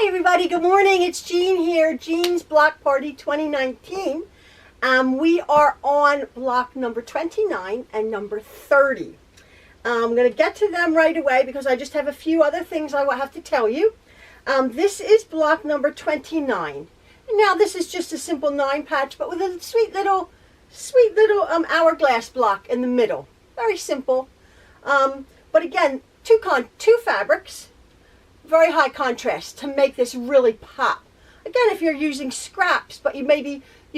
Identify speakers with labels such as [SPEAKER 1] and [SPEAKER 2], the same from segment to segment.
[SPEAKER 1] Everybody, good morning. It's Jean here, Jean's Block Party 2019. We are on block number 29 and number 30. I'm going to get to them right away because I just have a few other things I have to tell you. This is block number 29. And now this is just a simple 9 patch, but with a sweet little hourglass block in the middle. Very simple. But again, two fabrics. Very high contrast to make this really pop. Again, if you're using scraps, but you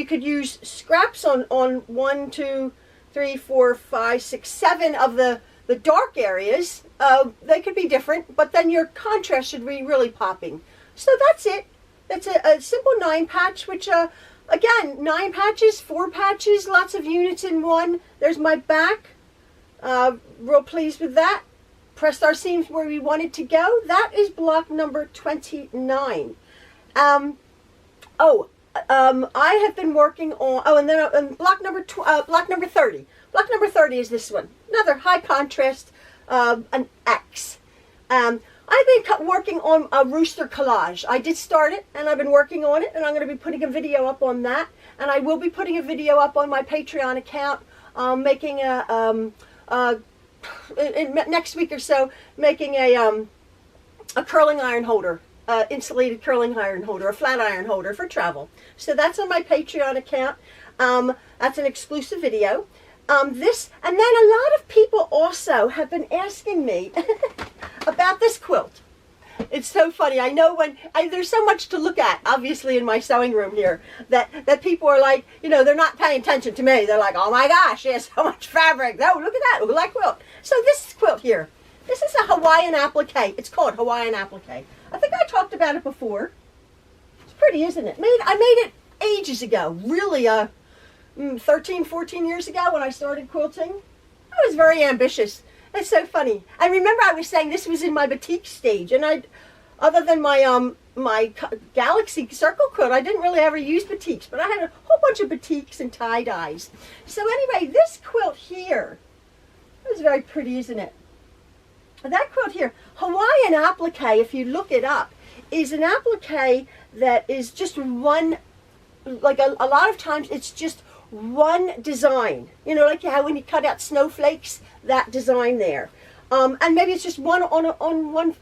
[SPEAKER 1] could use scraps on 1, 2, 3, 4, 5, 6, 7 of the dark areas. They could be different, but then your contrast should be really popping. So that's it. That's a simple 9 patch, which again, 9 patches, 4 patches, lots of units in one. There's my back. Real pleased with that. Pressed our seams where we wanted to go. That is block number 29. I have been working on, and then block number 30. Block number 30 is this one. Another high contrast, an X. I've been working on a rooster collage. I did start it, and I've been working on it, and I'm going to be putting a video up on that. And I will be putting a video up on my Patreon account, making next week or so, making a curling iron holder, insulated curling iron holder, a flat iron holder for travel. So that's on my Patreon account. That's an exclusive video. And then a lot of people also have been asking me about this quilt. It's so funny. I know there's so much to look at, obviously, in my sewing room here, that people are like, they're not paying attention to me. They're like, oh my gosh, she has so much fabric. Oh, look at that. Look at that quilt. So this quilt here, this is a Hawaiian applique. It's called Hawaiian applique. I think I talked about it before. It's pretty, isn't it? I made it ages ago, really, 13, 14 years ago when I started quilting. I was very ambitious. It's so funny. I remember I was saying this was in my batik stage, and other than my my Galaxy Circle quilt, I didn't really ever use batiks, but I had a whole bunch of batiks and tie-dyes. So anyway, this quilt here, it was very pretty, isn't it? That quilt here, Hawaiian applique, if you look it up, is an applique that is just one, like a lot of times it's just one design, like how when you cut out snowflakes, that design there, and maybe it's just one on one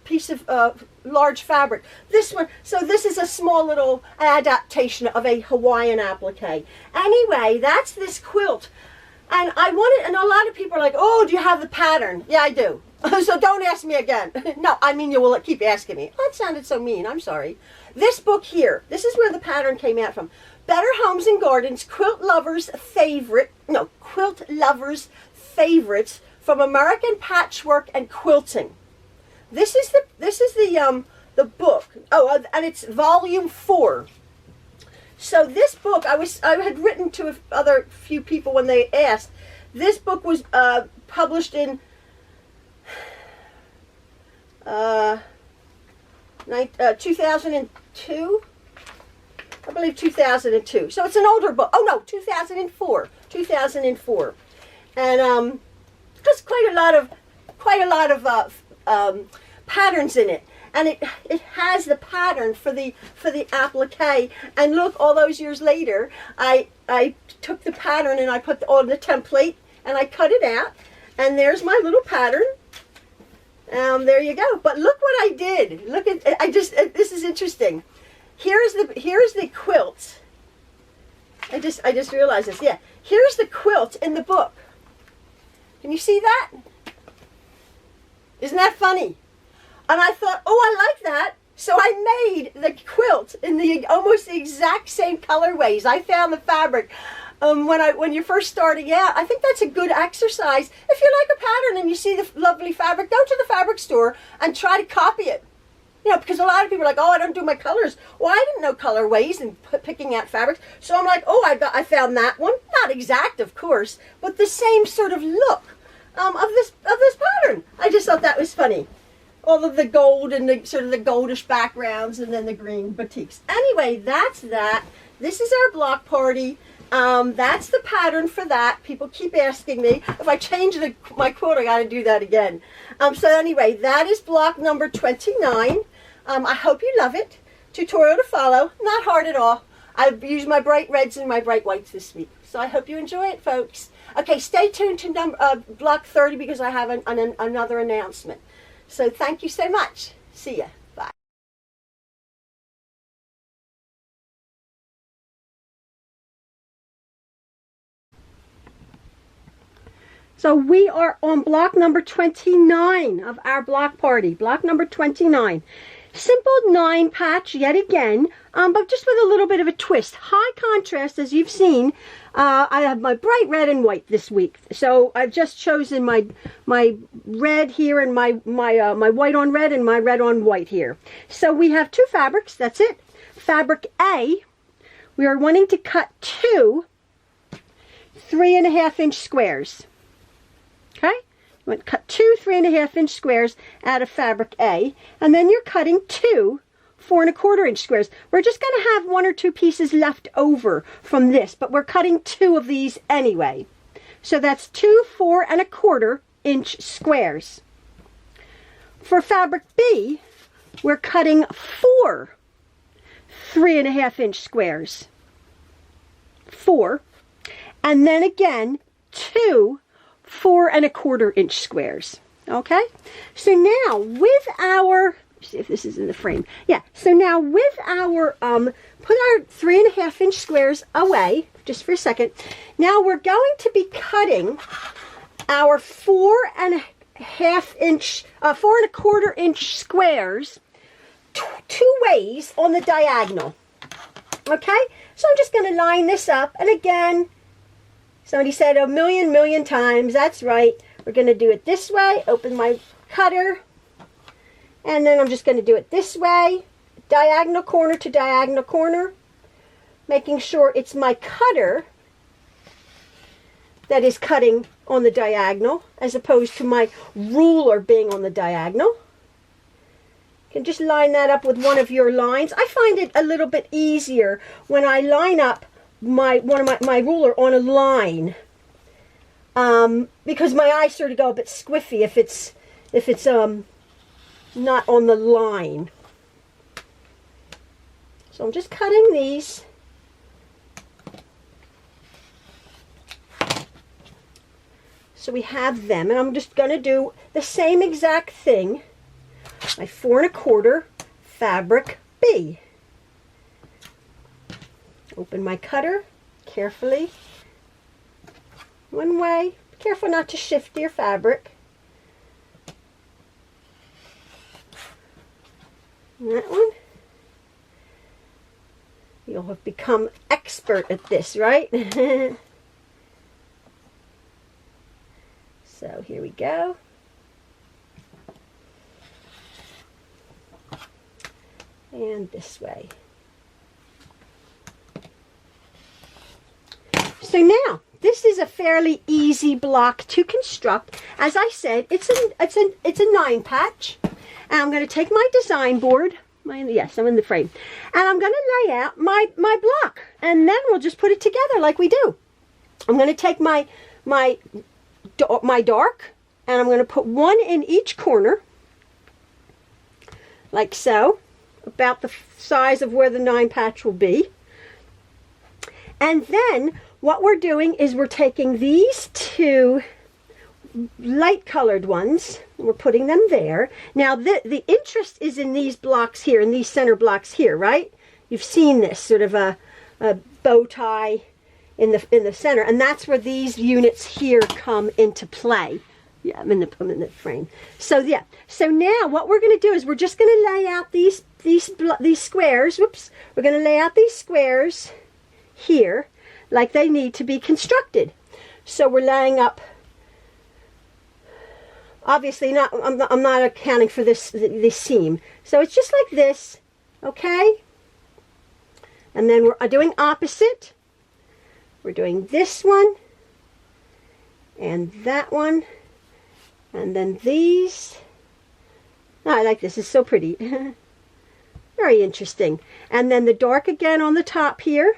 [SPEAKER 1] piece of large fabric. This one, so this is a small little adaptation of a Hawaiian applique. Anyway, that's this quilt, and I wanted, and a lot of people are like, oh, do you have the pattern? Yeah, I do. So don't ask me again. No, I mean, you will keep asking me. That sounded so mean. I'm sorry. This book here, this is where the pattern came out from. Better Homes and Gardens, Quilt Lovers Favorites from American Patchwork and Quilting. This is the book. Oh, and it's volume 4. So this book, I had written to other few people when they asked. This book was published in 2002. I believe 2002. So it's an older book. Oh no, 2004. 2004. And there's quite a lot of patterns in it. And it has the pattern for the applique. And look, all those years later, I took the pattern and I put on the template and I cut it out. And there's my little pattern. There you go. But look what I did. Look at this is interesting. Here's the quilt. I just realized this. Yeah, here's the quilt in the book. Can you see that? Isn't that funny? And I thought, oh, I like that. So I made the quilt in almost the exact same colorways. I found the fabric when you're first starting out. I think that's a good exercise. If you like a pattern and you see the lovely fabric, go to the fabric store and try to copy it. Because a lot of people are like, oh, I don't do my colors. Well, I didn't know colorways and picking out fabrics. So I'm like, oh, I found that one. Not exact, of course, but the same sort of look of this pattern. I just thought that was funny. All of the gold and the sort of the goldish backgrounds and then the green batiks. Anyway, that's that. This is our block party. That's the pattern for that. People keep asking me. If I change my quilt, I got to do that again. So anyway, that is block number 29. I hope you love it. Tutorial to follow, not hard at all. I've used my bright reds and my bright whites this week, so I hope you enjoy it, folks. Okay, stay tuned to block 30 because I have another announcement. So thank you so much. See ya. Bye. So we are on block number 29 of our block party. Block number 29. Simple 9 patch yet again, but just with a little bit of a twist. High contrast, as you've seen. I have my bright red and white this week, so I've just chosen my red here and my white on red and my red on white here. So we have 2 fabrics. That's it. Fabric A, we are wanting to cut 2 3.5-inch squares. Okay. You want to cut 2 3.5-inch squares out of fabric A, and then you're cutting 2 4.25-inch squares. We're just going to have 1 or 2 pieces left over from this, but we're cutting 2 of these anyway. So that's 2 4.25-inch squares. For fabric B, we're cutting 4 3.5-inch squares. 4, and then again 2 4.25-inch squares. Okay, so now with our, see if this is in the frame. Yeah, so now with our put our 3.5-inch squares away just for a second. Now we're going to be cutting our 4.25-inch squares 2 ways on the diagonal. Okay, so I'm just going to line this up, and again, somebody said a million times, that's right. We're going to do it this way, open my cutter, and then I'm just going to do it this way, diagonal corner to diagonal corner, making sure it's my cutter that is cutting on the diagonal, as opposed to my ruler being on the diagonal. You can just line that up with one of your lines. I find it a little bit easier when I line up my ruler on a line, because my eyes sort of go a bit squiffy if it's not on the line. So I'm just cutting these. So we have them, and I'm just going to do the same exact thing. My 4.25 fabric B. Open my cutter carefully, one way. Be careful not to shift your fabric. And that one. You'll have become expert at this, right? So here we go. And this way. So now, this is a fairly easy block to construct. As I said, it's a 9 patch. And I'm going to take my design board. Yes, I'm in the frame. And I'm going to lay out my block. And then we'll just put it together like we do. I'm going to take my dark, and I'm going to put 1 in each corner. Like so. About the size of where the 9 patch will be. And then what we're doing is we're taking these 2 light colored ones, and we're putting them there. Now the interest is in these blocks here, in these center blocks here, right? You've seen this sort of a bow tie in the center, and that's where these units here come into play. Yeah, I'm in the frame. So yeah, so now what we're going to do is we're just going to lay out these squares. Whoops, we're going to lay out these squares here like they need to be constructed. So we're laying up, obviously I'm not accounting for this seam. So it's just like this, okay? And then we're doing opposite. We're doing this one and that one, and then these. Oh, I like this, it's so pretty. Very interesting. And then the dark again on the top here.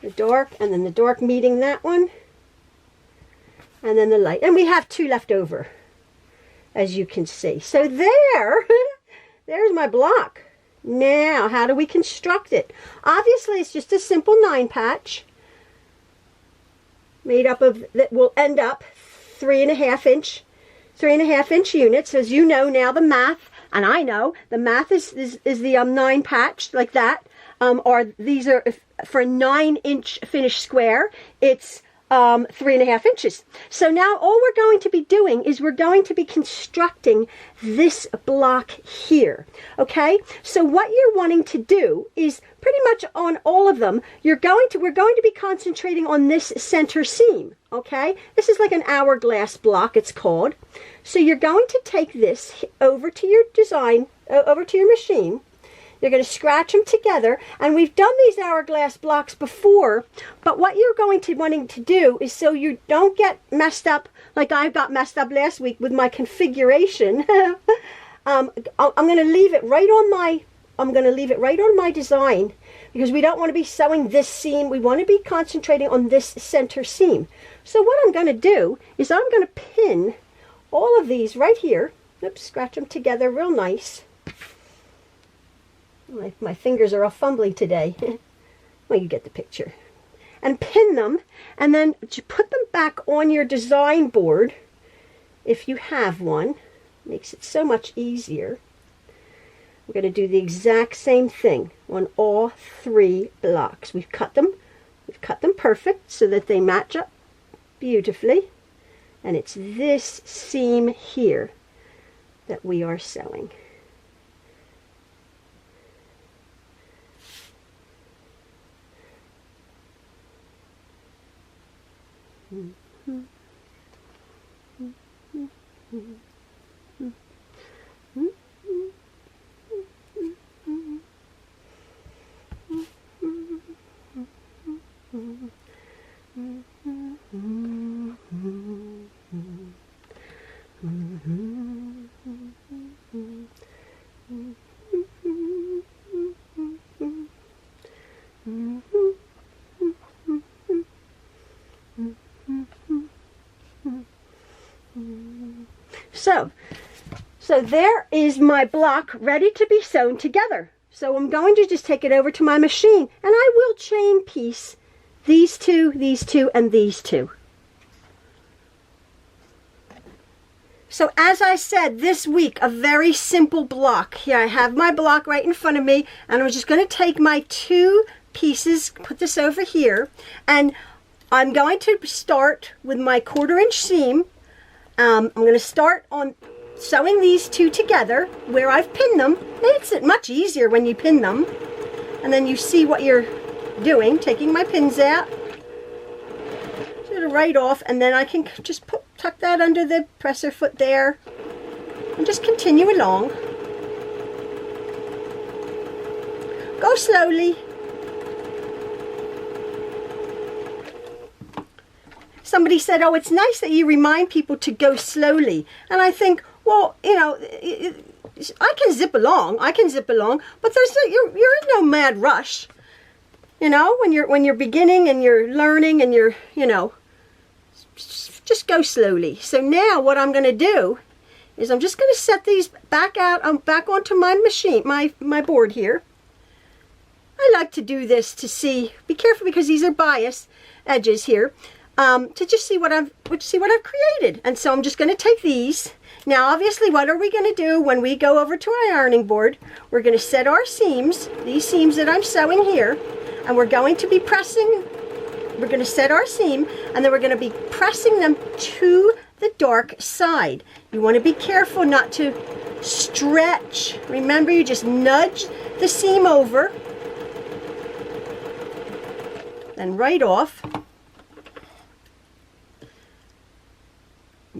[SPEAKER 1] The dark, and then the dark meeting that one. And then the light. And we have 2 left over, as you can see. So there there's my block. Now, how do we construct it? Obviously, it's just a simple 9 patch made up of, that will end up 3.5 inch units. As you know now, the math, and I know the math is the 9 patch like that. Or these are for a 9-inch finished square. It's 3.5 inches. So now all we're going to be doing is we're going to be constructing this block here. Okay, so what you're wanting to do is pretty much on all of them, we're going to be concentrating on this center seam. Okay, this is like an hourglass block, it's called. So you're going to take this over to your design, over to your machine. You're going to scratch them together, and we've done these hourglass blocks before, but what you're wanting to do is, so you don't get messed up like I got messed up last week with my configuration. I'm going to leave it right on my design, because we don't want to be sewing this seam. We want to be concentrating on this center seam. So what I'm going to do is I'm going to pin all of these right here. Oops, scratch them together real nice. My fingers are all fumbly today. Well, you get the picture. And pin them, and then put them back on your design board if you have one. Makes it so much easier. We're going to do the exact same thing on all 3 blocks. We've cut them perfect so that they match up beautifully. And it's this seam here that we are sewing. So there is my block ready to be sewn together. So I'm going to just take it over to my machine, and I will chain piece these two, and these two. So as I said, this week, a very simple block. Here I have my block right in front of me, and I'm just going to take my 2 pieces, put this over here, and I'm going to start with my 1/4 inch seam. I'm going to start on sewing these 2 together where I've pinned them. Makes it much easier when you pin them, and then you see what you're doing. Taking my pins out, sort of right off, and then I can just tuck that under the presser foot there and just continue along. Go slowly. Somebody said, oh, it's nice that you remind people to go slowly. And I think, well, you know, I can zip along, but you're in no mad rush. You know, when you're beginning and you're learning and you're, you know, just go slowly. So now what I'm going to do is I'm just going to set these back onto my machine, my board here. I like to do this to see, be careful because these are bias edges here, to just see what I've created. And so I'm just going to take these. Now obviously, what are we going to do when we go over to our ironing board? We're going to set our seams, these seams that I'm sewing here, and we're going to be pressing, we're going to set our seam, and then we're going to be pressing them to the dark side. You want to be careful not to stretch. Remember, you just nudge the seam over, then right off.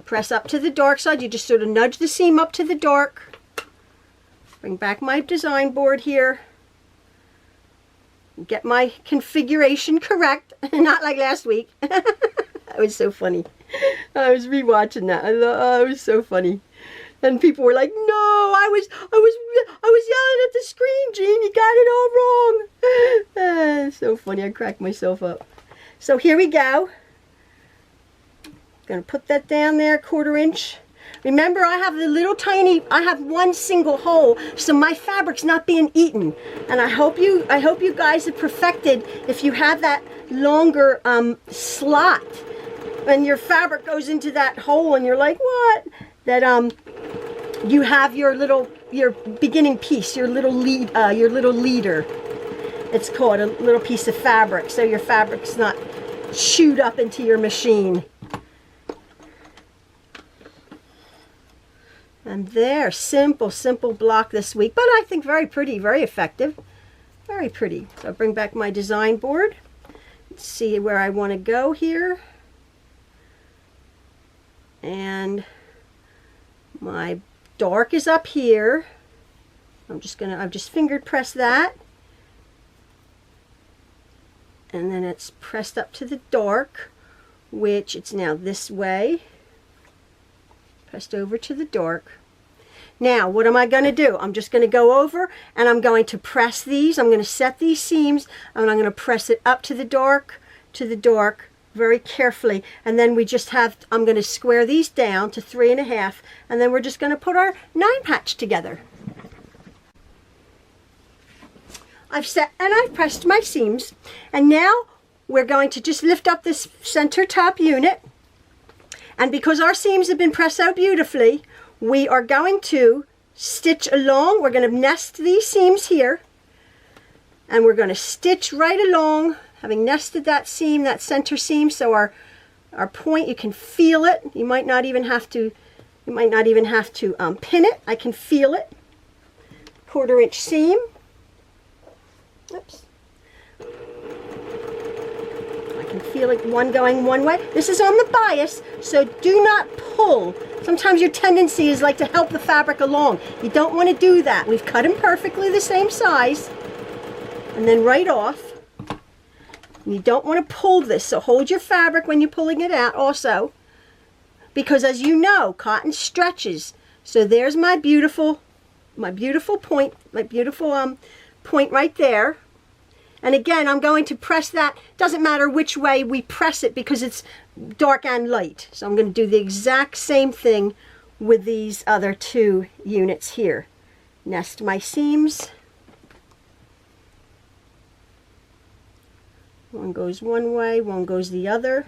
[SPEAKER 1] Press up to the dark side. You just sort of nudge the seam up to the dark. Bring back my design board here. Get my configuration correct. Not like last week. That was so funny. I was rewatching that. Oh, it was so funny. And people were like, "No, I was yelling at the screen, Jean. You got it all wrong." So funny. I cracked myself up. So here we go. Going to put that down there, 1/4 inch. Remember, I have the little tiny, I have one single hole, so my fabric's not being eaten. And I hope you guys have perfected, if you have that longer slot, and your fabric goes into that hole and you're like, what? That you have your beginning piece, your little leader. It's called a little piece of fabric, so your fabric's not chewed up into your machine. And there, simple block this week, but I think very pretty, very effective, very pretty. So I'll bring back my design board. Let's see where I want to go here. And my dark is up here. I've just finger pressed that. And then it's pressed up to the dark, which it's now this way. Pressed over to the dark. Now, what am I going to do? I'm just going to go over and I'm going to press these. I'm going to set these seams and I'm going to press it up to the dark, very carefully. And then I'm going to square these down to 3.5, and then we're just going to put our 9 patch together. I've set and I've pressed my seams, and now we're going to just lift up this center top unit, and because our seams have been pressed out beautifully, we are going to stitch along. We're going to nest these seams here, and we're going to stitch right along, having nested that seam, that center seam, so our point, you can feel it. You might not even have to pin it. I can feel it. 1/4 inch seam. Oops. I can feel it, one going one way. This is on the bias, so do not pull. Sometimes your tendency is like to help the fabric along. You don't want to do that. We've cut them perfectly the same size. And then right off. You don't want to pull this, so hold your fabric when you're pulling it out also. Because as you know, cotton stretches. So there's my beautiful point, point right there. And again, I'm going to press that. Doesn't matter which way we press it because it's dark and light. So I'm going to do the exact same thing with these other 2 units here. Nest my seams. One goes one way, one goes the other.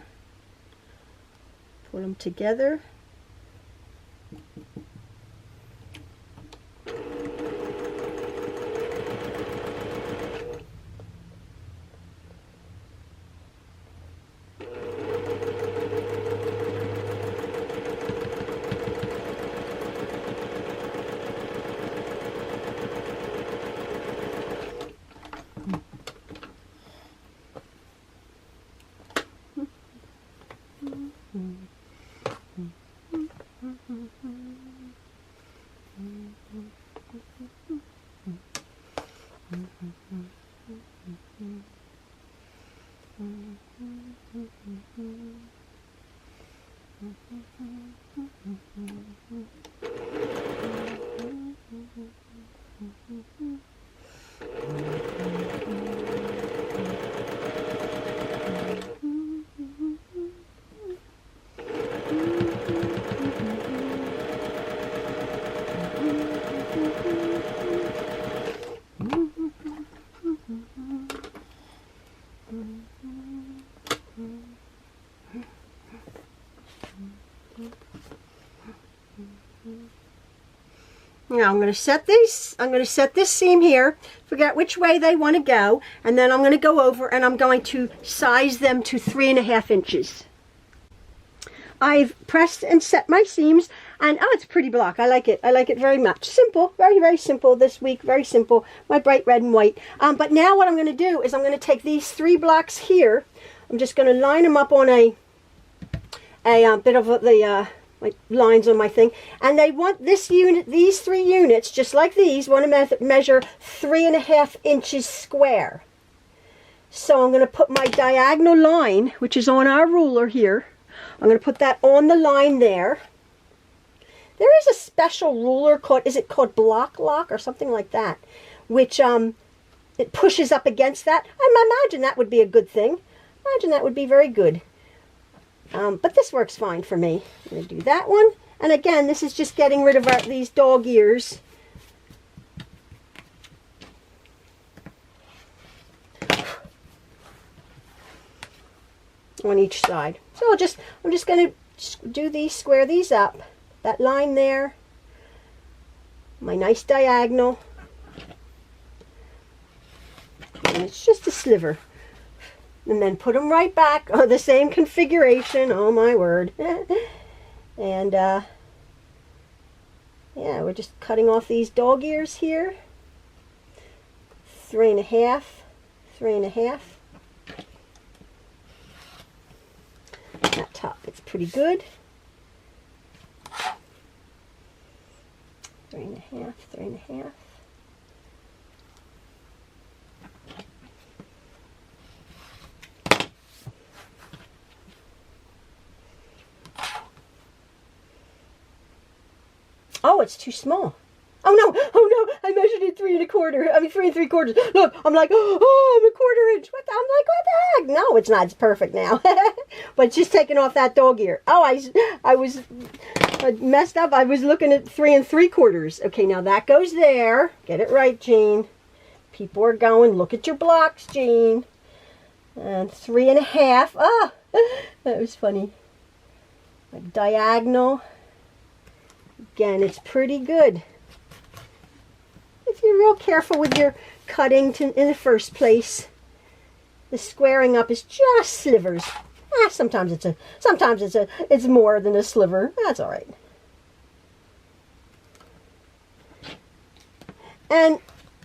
[SPEAKER 1] Pull them together. Now I'm going to set this seam here, forget which way they want to go, and then I'm going to go over and I'm going to size them to 3.5 inches. I've pressed and set my seams, and oh, it's a pretty block. I like it. I like it very much. Simple, very, very simple this week. Very simple. My bright red and white. But now what I'm going to do is I'm going to take these 3 blocks here. I'm just going to line them up on a bit of the like lines on my thing, and they want this unit, these 3 units, just like these, want to measure 3.5 inches square. So I'm going to put my diagonal line, which is on our ruler here. I'm going to put that on the line there. There is a special ruler called, is it called block lock or something like that, which it pushes up against that. I imagine that would be a good thing. Imagine that would be very good. But this works fine for me. I'm going to do that one, And again, this is just getting rid of these dog ears. On each side. So I'm just going to do these, square these up. That line there. My nice diagonal. And it's just a sliver. And then put them right back on the same configuration. Oh my word. And yeah, we're just cutting off these dog ears here. 3 1/2, 3 1/2. That top, it's pretty good. 3 1/2, 3 1/2. Oh, it's too small. Oh no, I measured it 3 1/4. I mean 3 3/4. Look, I'm like, oh, I'm a 1/4 inch. I'm like, what the heck? No, it's not. It's perfect now. But it's just taking off that dog ear. Oh, I was messed up. I was looking at 3 3/4. Okay, now that goes there. Get it right, Jean. People are going, look at your blocks, Jean. And 3 1/2. Oh, that was funny. Like diagonal. Again, it's pretty good. If you're real careful with your cutting in the first place, the squaring up is just slivers. Sometimes it's more than a sliver. That's all right. And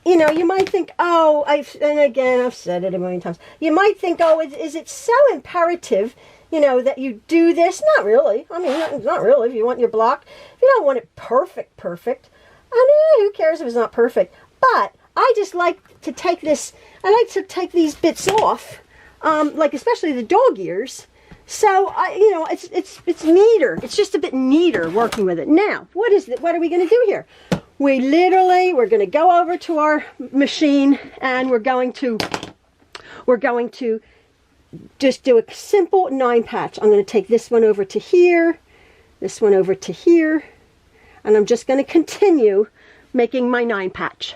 [SPEAKER 1] you know, you might think, oh, and again, I've said it a million times. You might think, oh, is it so imperative, you know, that you do this? Not really. I mean, not really. If you want your block, if you don't want it perfect, and who cares if it's not perfect? But I just like to take this. I like to take these bits off, like especially the dog ears. So you know, it's neater. It's just a bit neater working with it. Now, what are we going to do here? We're going to go over to our machine and we're going to just do a simple 9 patch. I'm going to take this one over to here, this one over to here, and I'm just going to continue making my 9 patch.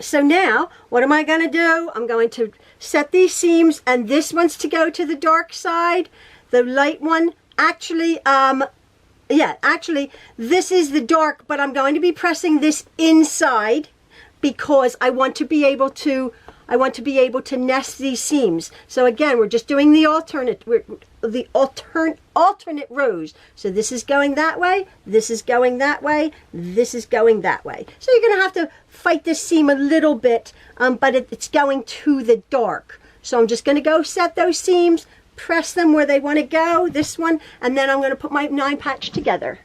[SPEAKER 1] So now, what am I going to do? I'm going to set these seams, and this one's to go to the dark side. The light one, actually, this is the dark, but I'm going to be pressing this inside because I want to be able to I want to be able to nest these seams. So again, we're just doing the alternate rows. So this is going that way, this is going that way, this is going that way. So you're going to have to fight this seam a little bit, but it's going to the dark. So I'm just going to go set those seams, press them where they want to go, this one, and then I'm going to put my 9 patch together.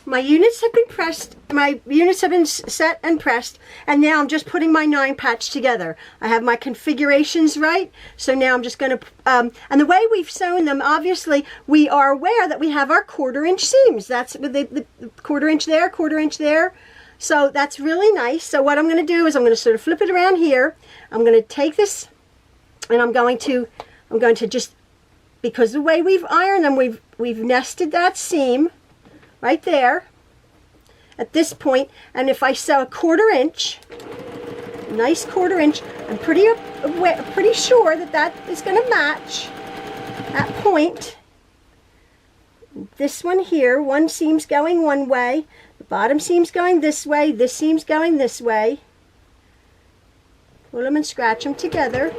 [SPEAKER 1] My units have been pressed, my units have been set and pressed, and now I'm just putting my 9 patch together. I have my configurations right, so now I'm just going to, and the way we've sewn them, obviously, we are aware that we have our 1/4 inch seams. That's with the 1/4 inch there, 1/4 inch there. So that's really nice. So what I'm going to do is I'm going to sort of flip it around here. I'm going to take this, and I'm going to just, because the way we've ironed them, we've nested that seam right there at this point, and if I sew a 1/4 inch, nice 1/4 inch, I'm pretty sure that that is going to match that point. This one here, one seam's going one way, the bottom seam's going this way, this seam's going this way. Pull them and scratch them together.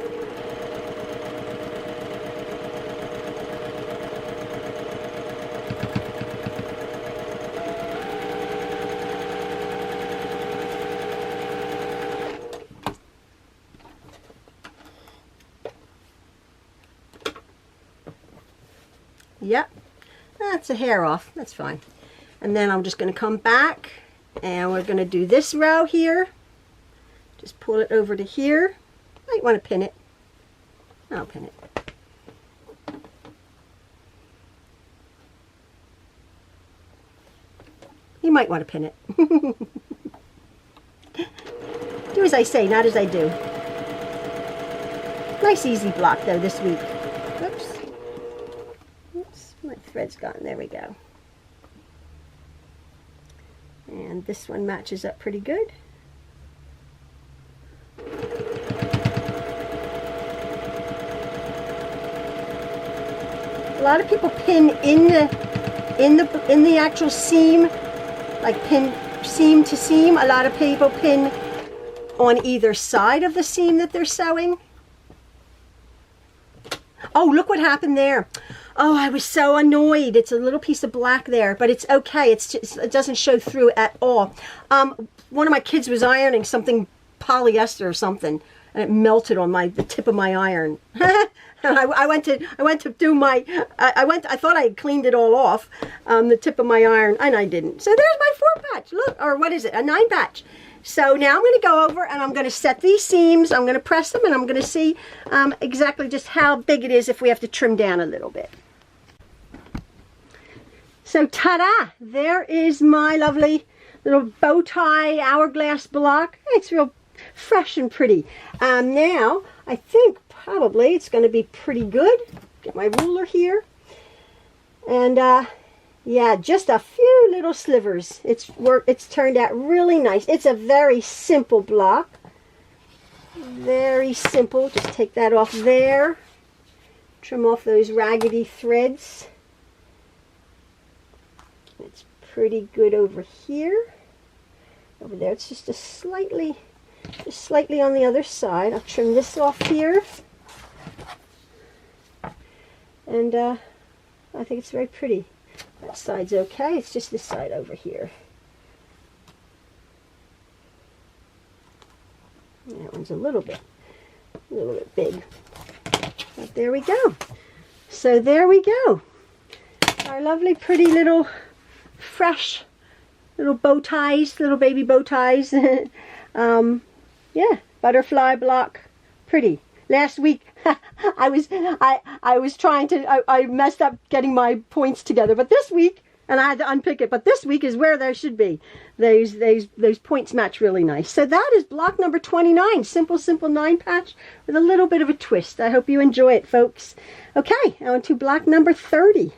[SPEAKER 1] Yep, that's a hair off, that's fine. And then I'm just going to come back and we're going to do this row here. Just pull it over to here. Might want to pin it. I'll pin it. You might want to pin it. Do as I say, not as I do. Nice easy block though this week. Whoops. My thread's gone. There we go. And this one matches up pretty good. A lot of people pin in the actual seam, like pin seam to seam. A lot of people pin on either side of the seam that they're sewing. Oh, look what happened there. Oh, I was so annoyed. It's a little piece of black there, but it's okay. It's just, it doesn't show through at all. One of my kids was ironing something polyester or something, and it melted on the tip of my iron. And I went to do my, I thought I had cleaned it all off, the tip of my iron, and I didn't. So there's my 4 patch. Look, or what is it? A 9 patch. So now I'm going to go over and I'm going to set these seams. I'm going to press them and I'm going to see exactly just how big it is if we have to trim down a little bit. So ta-da! There is my lovely little bow tie hourglass block. It's real fresh and pretty. Now I think probably it's going to be pretty good. Get my ruler here. And yeah, just a few little slivers. It's turned out really nice. It's a very simple block. Very simple. Just take that off there. Trim off those raggedy threads. It's pretty good over here. Over there, it's just slightly on the other side. I'll trim this off here. And I think it's very pretty. That side's okay. It's just this side over here. That one's a little bit big. But there we go. So there we go. Our lovely, pretty little, fresh little bow ties, little baby bow ties. Yeah, butterfly block, pretty. Last week, I was trying to, I messed up getting my points together, but this week, and I had to unpick it, but this week is where they should be. Those points match really nice. So that is block number 29, simple 9 patch with a little bit of a twist. I hope you enjoy it, folks. Okay, on to block number 30.